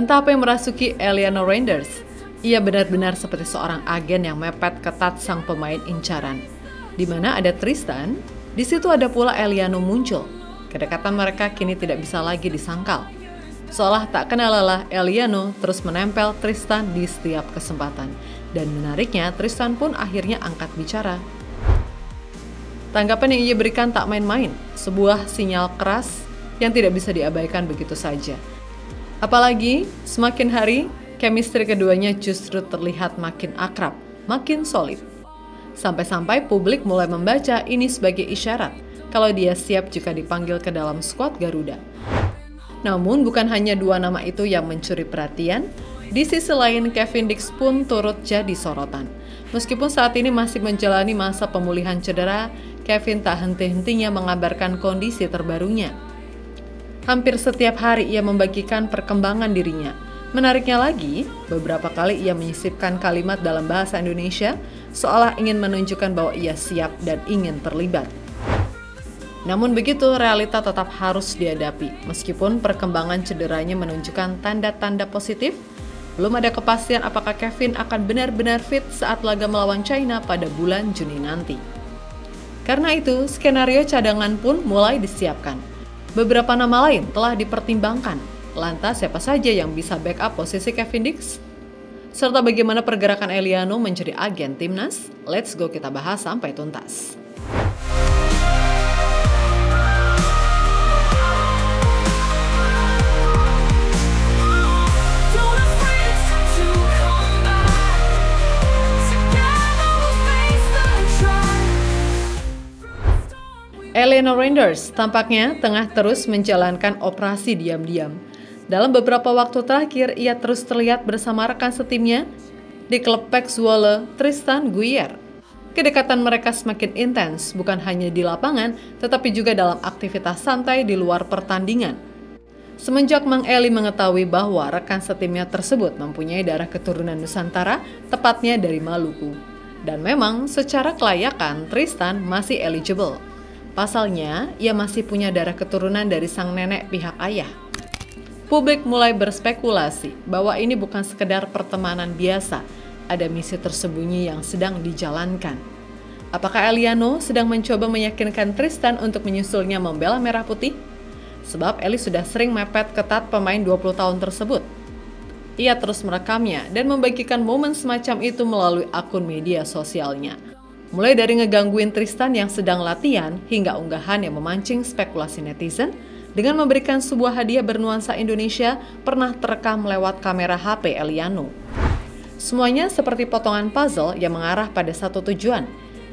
Entah apa yang merasuki Eliano Reinders, ia benar-benar seperti seorang agen yang mepet ketat sang pemain incaran. Di mana ada Tristan, di situ ada pula Eliano muncul. Kedekatan mereka kini tidak bisa lagi disangkal. Seolah tak kenal lelah, Eliano terus menempel Tristan di setiap kesempatan. Dan menariknya, Tristan pun akhirnya angkat bicara. Tanggapan yang ia berikan tak main-main, sebuah sinyal keras yang tidak bisa diabaikan begitu saja. Apalagi, semakin hari, chemistry keduanya justru terlihat makin akrab, makin solid. Sampai-sampai publik mulai membaca ini sebagai isyarat kalau dia siap jika dipanggil ke dalam skuad Garuda. Namun bukan hanya dua nama itu yang mencuri perhatian, di sisi lain Kevin Dix pun turut jadi sorotan. Meskipun saat ini masih menjalani masa pemulihan cedera, Kevin tak henti-hentinya mengabarkan kondisi terbarunya. Hampir setiap hari ia membagikan perkembangan dirinya. Menariknya lagi, beberapa kali ia menyisipkan kalimat dalam bahasa Indonesia seolah ingin menunjukkan bahwa ia siap dan ingin terlibat. Namun begitu, realita tetap harus dihadapi. Meskipun perkembangan cederanya menunjukkan tanda-tanda positif, belum ada kepastian apakah Kevin akan benar-benar fit saat laga melawan China pada bulan Juni nanti. Karena itu, skenario cadangan pun mulai disiapkan. Beberapa nama lain telah dipertimbangkan. Lantas siapa saja yang bisa backup posisi Kevin Dix? Serta bagaimana pergerakan Eliano menjadi agen timnas? Let's go kita bahas sampai tuntas. Eliano Reinders tampaknya tengah terus menjalankan operasi diam-diam. Dalam beberapa waktu terakhir, ia terus terlihat bersama rekan setimnya di klub PEC Zwolle, Tristan Guier. Kedekatan mereka semakin intens, bukan hanya di lapangan, tetapi juga dalam aktivitas santai di luar pertandingan. Semenjak Mang Eli mengetahui bahwa rekan setimnya tersebut mempunyai darah keturunan Nusantara, tepatnya dari Maluku. Dan memang secara kelayakan, Tristan masih eligible. Pasalnya, ia masih punya darah keturunan dari sang nenek pihak ayah. Publik mulai berspekulasi bahwa ini bukan sekedar pertemanan biasa, ada misi tersembunyi yang sedang dijalankan. Apakah Eliano sedang mencoba meyakinkan Tristan untuk menyusulnya membela Merah Putih? Sebab Eli sudah sering mepet ketat pemain 20 tahun tersebut. Ia terus merekamnya dan membagikan momen semacam itu melalui akun media sosialnya. Mulai dari ngegangguin Tristan yang sedang latihan hingga unggahan yang memancing spekulasi netizen dengan memberikan sebuah hadiah bernuansa Indonesia pernah terekam lewat kamera HP Eliano. Semuanya seperti potongan puzzle yang mengarah pada satu tujuan,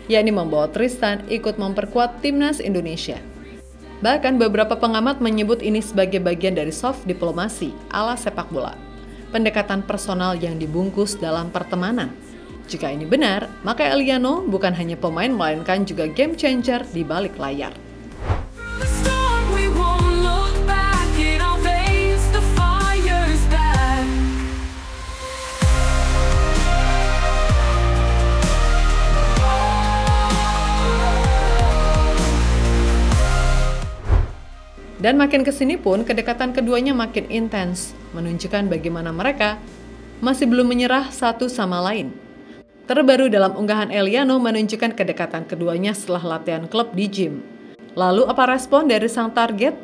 yakni membawa Tristan ikut memperkuat timnas Indonesia. Bahkan beberapa pengamat menyebut ini sebagai bagian dari soft diplomasi ala sepak bola, pendekatan personal yang dibungkus dalam pertemanan. Jika ini benar, maka Eliano bukan hanya pemain melainkan juga game changer di balik layar. Dan makin kesini pun kedekatan keduanya makin intens, menunjukkan bagaimana mereka masih belum menyerah satu sama lain. Terbaru dalam unggahan Eliano menunjukkan kedekatan keduanya setelah latihan klub di gym. Lalu apa respon dari sang target?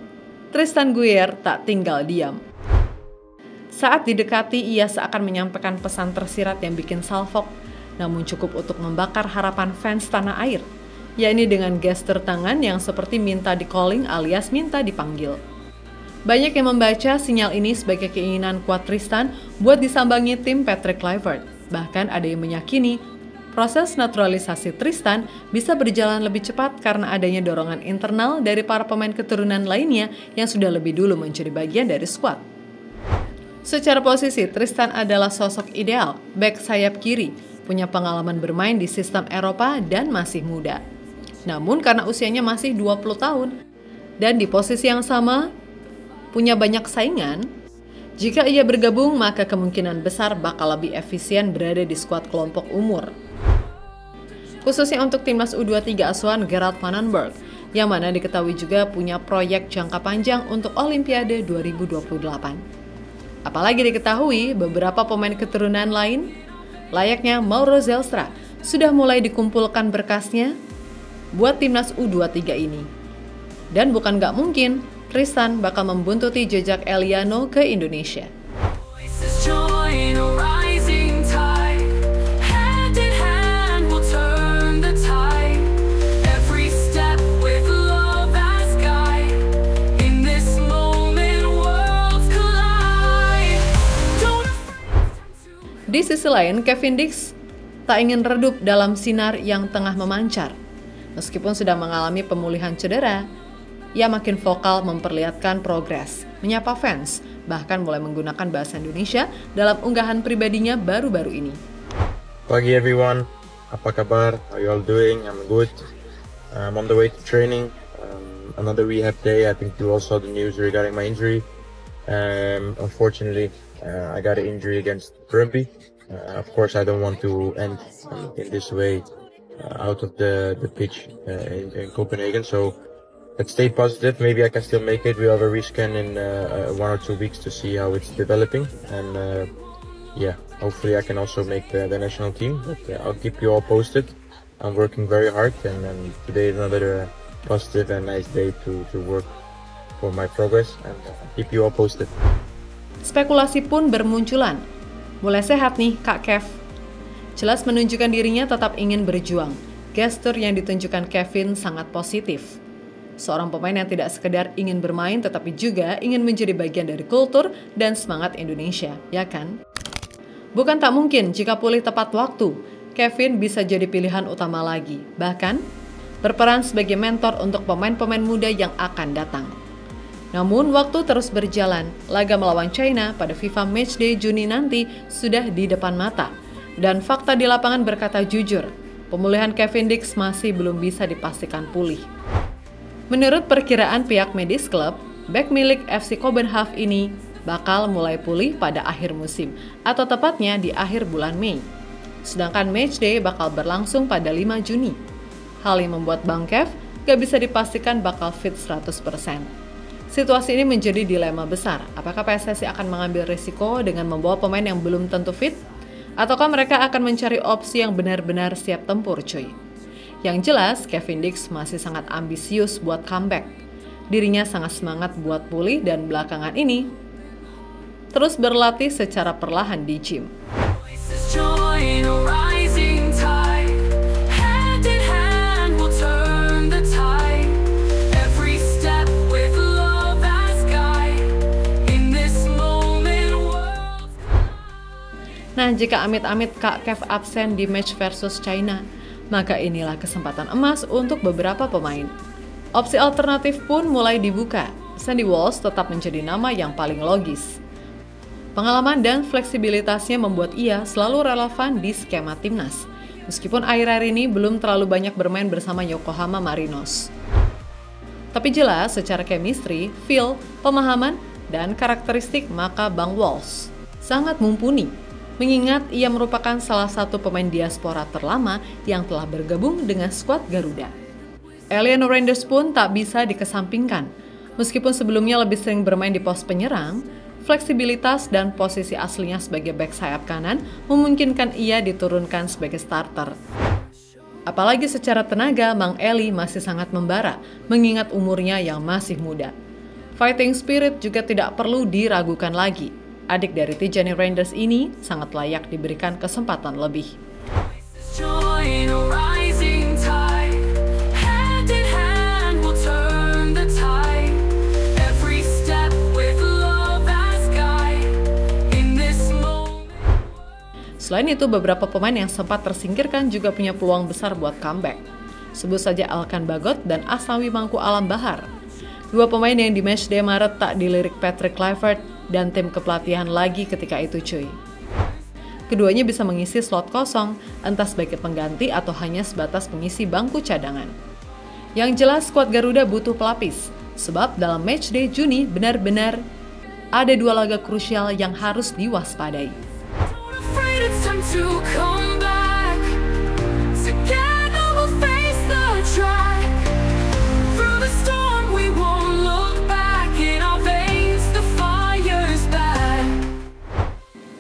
Tristan Guier tak tinggal diam. Saat didekati, ia seakan menyampaikan pesan tersirat yang bikin salfok, namun cukup untuk membakar harapan fans tanah air, yakni dengan gestur tangan yang seperti minta di-calling alias minta dipanggil. Banyak yang membaca sinyal ini sebagai keinginan kuat Tristan buat disambangi tim Patrick Kluivert. Bahkan ada yang meyakini proses naturalisasi Tristan bisa berjalan lebih cepat karena adanya dorongan internal dari para pemain keturunan lainnya yang sudah lebih dulu menjadi bagian dari skuad. Secara posisi, Tristan adalah sosok ideal, bek sayap kiri, punya pengalaman bermain di sistem Eropa dan masih muda. Namun karena usianya masih 20 tahun dan di posisi yang sama punya banyak saingan, jika ia bergabung, maka kemungkinan besar bakal lebih efisien berada di skuad kelompok umur. Khususnya untuk timnas U23 asuhan Gerard van den Berg, yang mana diketahui juga punya proyek jangka panjang untuk Olimpiade 2028. Apalagi diketahui beberapa pemain keturunan lain, layaknya Mauro Zelstra, sudah mulai dikumpulkan berkasnya buat timnas U23 ini. Dan bukan gak mungkin, Tristan bakal membuntuti jejak Eliano ke Indonesia. Di sisi lain, Kevin Dix tak ingin redup dalam sinar yang tengah memancar. Meskipun sudah mengalami pemulihan cedera, ia makin vokal memperlihatkan progres, menyapa fans, bahkan mulai menggunakan bahasa Indonesia dalam unggahan pribadinya baru-baru ini. Pagi everyone, apa kabar? How you all doing? I'm good. I'm on the way to training. Another rehab day. I think you all saw the news regarding my injury. Unfortunately, I got an injury against Brøndby. Of course, I don't want to end in this way out of the pitch in Copenhagen. So let's stay positive. Maybe I can still make it. We have a rescan in 1 or 2 weeks to see how it's developing. And yeah, hopefully I can also make the national team. But I'll keep you all posted. I'm working very hard, and today is another positive and nice day to work for my progress, and keep you all posted. Spekulasi pun bermunculan. Mulai sehat nih Kak Kev. Jelas menunjukkan dirinya tetap ingin berjuang. Gestur yang ditunjukkan Kevin sangat positif. Seorang pemain yang tidak sekedar ingin bermain tetapi juga ingin menjadi bagian dari kultur dan semangat Indonesia, ya kan? Bukan tak mungkin jika pulih tepat waktu, Kevin bisa jadi pilihan utama lagi. Bahkan, berperan sebagai mentor untuk pemain-pemain muda yang akan datang. Namun, waktu terus berjalan. Laga melawan China pada FIFA Matchday Juni nanti sudah di depan mata. Dan fakta di lapangan berkata jujur, pemulihan Kevin Dix masih belum bisa dipastikan pulih. Menurut perkiraan pihak medis klub, bek milik FC Kopenhagen ini bakal mulai pulih pada akhir musim, atau tepatnya di akhir bulan Mei. Sedangkan Matchday bakal berlangsung pada 5 Juni. Hal yang membuat Bang Kev gak bisa dipastikan bakal fit 100%. Situasi ini menjadi dilema besar. Apakah PSSI akan mengambil risiko dengan membawa pemain yang belum tentu fit? Ataukah mereka akan mencari opsi yang benar-benar siap tempur, cuy? Yang jelas, Kevin Dix masih sangat ambisius buat comeback. Dirinya sangat semangat buat pulih dan belakangan ini terus berlatih secara perlahan di gym. Nah, jika amit-amit Kak Kev absen di match versus China, maka inilah kesempatan emas untuk beberapa pemain. Opsi alternatif pun mulai dibuka. Sandy Walsh tetap menjadi nama yang paling logis. Pengalaman dan fleksibilitasnya membuat ia selalu relevan di skema timnas. Meskipun akhir-akhir ini belum terlalu banyak bermain bersama Yokohama Marinos. Tapi jelas secara chemistry, feel, pemahaman, dan karakteristik maka Bang Walsh sangat mumpuni. Mengingat ia merupakan salah satu pemain diaspora terlama yang telah bergabung dengan skuad Garuda. Eliano Reinders pun tak bisa dikesampingkan. Meskipun sebelumnya lebih sering bermain di pos penyerang, fleksibilitas dan posisi aslinya sebagai bek sayap kanan memungkinkan ia diturunkan sebagai starter. Apalagi secara tenaga, Mang Eli masih sangat membara, mengingat umurnya yang masih muda. Fighting spirit juga tidak perlu diragukan lagi. Adik dari Tijani Reinders ini sangat layak diberikan kesempatan lebih. Selain itu, beberapa pemain yang sempat tersingkirkan juga punya peluang besar buat comeback. Sebut saja Alkan Bagot dan Asnawi Mangku Alam Bahar. Dua pemain yang di matchday Maret tak dilirik Patrick Kluivert dan tim kepelatihan lagi ketika itu, cuy. Keduanya bisa mengisi slot kosong, entah sebagai pengganti atau hanya sebatas pengisi bangku cadangan. Yang jelas skuad Garuda butuh pelapis, sebab dalam matchday Juni benar-benar ada 2 laga krusial yang harus diwaspadai.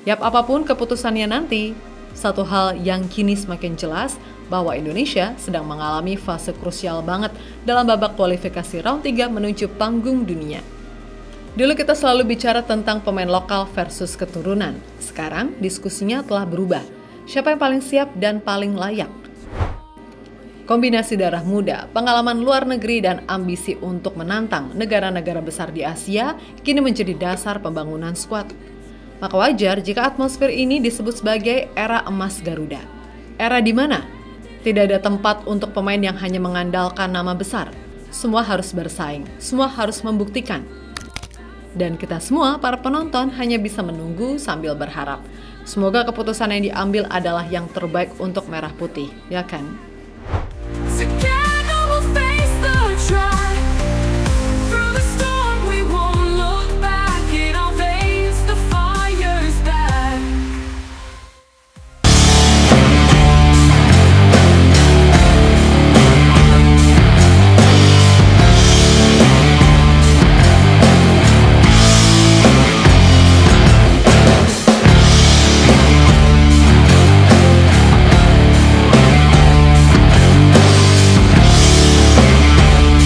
Yap, apapun keputusannya nanti, satu hal yang kini semakin jelas bahwa Indonesia sedang mengalami fase krusial banget dalam babak kualifikasi round 3 menuju panggung dunia. Dulu kita selalu bicara tentang pemain lokal versus keturunan. Sekarang diskusinya telah berubah. Siapa yang paling siap dan paling layak? Kombinasi darah muda, pengalaman luar negeri, dan ambisi untuk menantang negara-negara besar di Asia kini menjadi dasar pembangunan skuad. Maka wajar jika atmosfer ini disebut sebagai era emas Garuda. Era di mana tidak ada tempat untuk pemain yang hanya mengandalkan nama besar. Semua harus bersaing, semua harus membuktikan. Dan kita semua, para penonton, hanya bisa menunggu sambil berharap. Semoga keputusan yang diambil adalah yang terbaik untuk Merah Putih, ya kan?